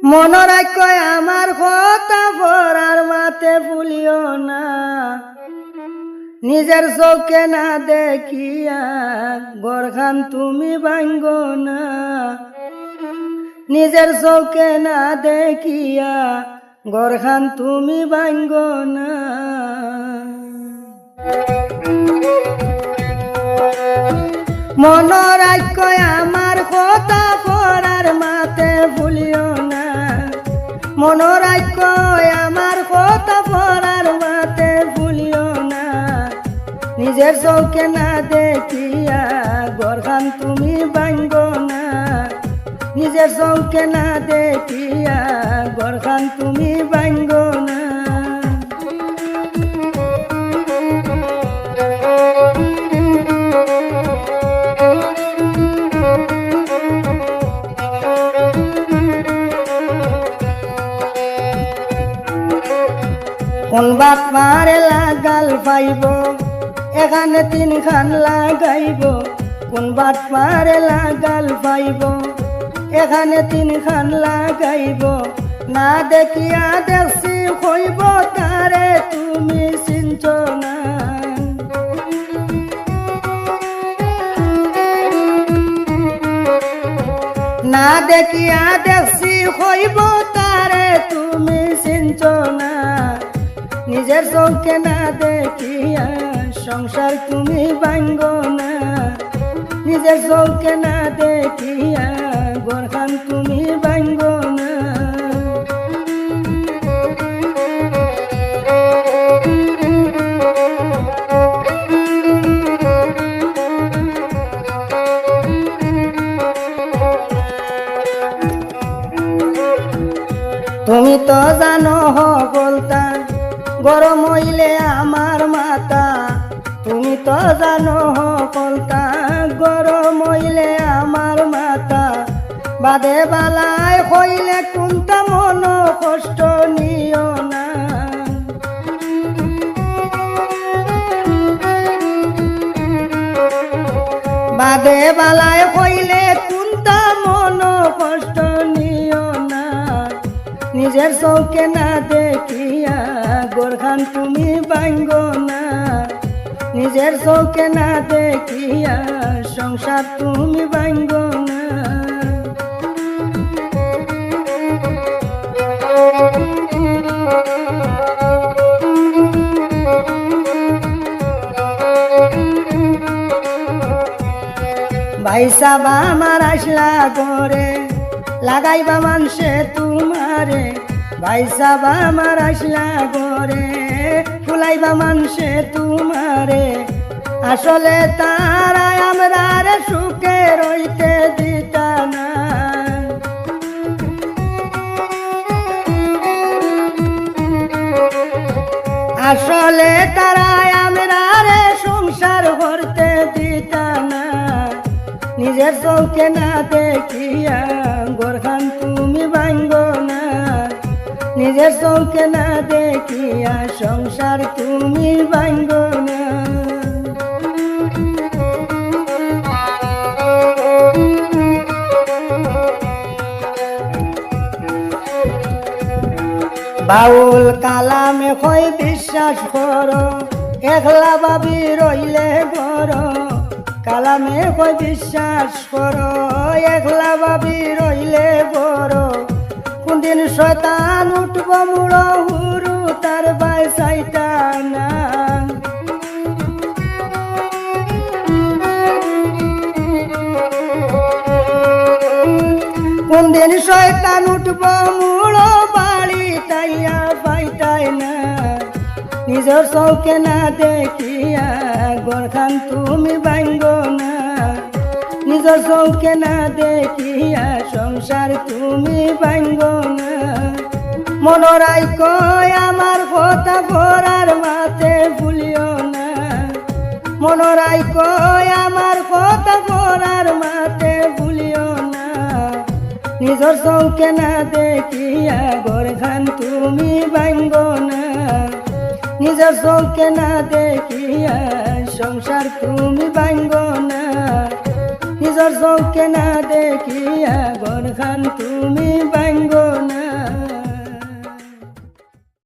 মন রাখ আমার কথা পড়ার মাতে ভুলিও না, নিজের চোখে না দেখিয়া ঘরখান তুমি ভাঙ্গ না, নিজের চোখে না দেখিয়া ঘরখান তুমি ভাঙ্গ না। মন রাখ আমার কথা পড়ার মাতে ভুলিও না, মন রাখ আমার কথা পড়ার মাতে ভুলিও না, নিজের চোখে না দেখিয়া ঘরখান তুমি ভাঙ্গ না, নিজের চোখে না দেখিয়া ঘরখান তুমি ভাঙ্গ না। কোন বাপ মারে লাগাল পাইব এখানে তিনখান লাগাইব, কোন বাপ মারে লাগাল পাইব এখানে তিনখান লাগাইব, না দেখিয়া দেখছি হইব তারে তুমি চিনছ না। না দেখিয়া দেখছি হইব তারে তুমি চিনছ না, নিজের চোখে না দেখিয়া সংসার তুমি ভাঙ্গ না, নিজের চোখে না দেখিয়া ঘরখান তুমি ভাঙ্গ না। তুমি তো জানো বলতা গরম হইলে আমার মাথা, তুমি তো জানো বলতা গরম হইলে আমার মাথা, বাদে বালায় হইলে কোনটা মন কষ্ট নিও না। বাদে বালায় হইলে কোনটা মন কষ্ট নিও না, নিজের চোখে না দেখিয়া ঘরখান তুমি ভাঙ্গ না, নিজের চোখে না দেখিয়া সংসার তুমি ভাঙ্গ না। ভাই সাবা আমার আসলা করে লাগাইবা মানসে তোমারে, ভাই সাবা আমার আসলা করে ফুলাইবা মানসে তোমারে, আসলে তারা আমরা রে সুখে রইতে দিতা না। আসলে তারা আমরা রে সংসার করতে দিতা না, নিজের চোখে না দেখিয়া ঘরখান তুমি ভাঙ্গ না, নিজের চোখে না দেখিয়া সংসার তুমি ভাঙ্গ না। বাউল কালামে কই বিশ্বাস করো একলা ভাবি রইলে গড়, কালামে কই বিশ্বাস করো একলা ভাবি রইলে বড়, কোনদিন শয়তান উঠব মুড়ো হুরু তার বাই চাইতা না। কোনদিন শয়তান উঠব মুড়ো বাড়ি তাইয়া পাইতাই না, নিজের চোখে না দেখিয়া ঘরখান তুমি ভাঙ্গ না, নিজের চোখে না দেখিয়া সংসার তুমি ভাঙ্গ না। মন রাখ আমার কথা পড়ার মাতে ভুলিও না, মন রাখ আমার কথা পড়ার মাতে ভুলিও না, নিজের চোখে না দেখিয়া ঘরখান তুমি ভাঙ্গ না, নিজের চোখে না দেখিয়া সংসার তুমি ভাঙ্গ না, নিজের চোখে না দেখিয়া ঘরখান তুমি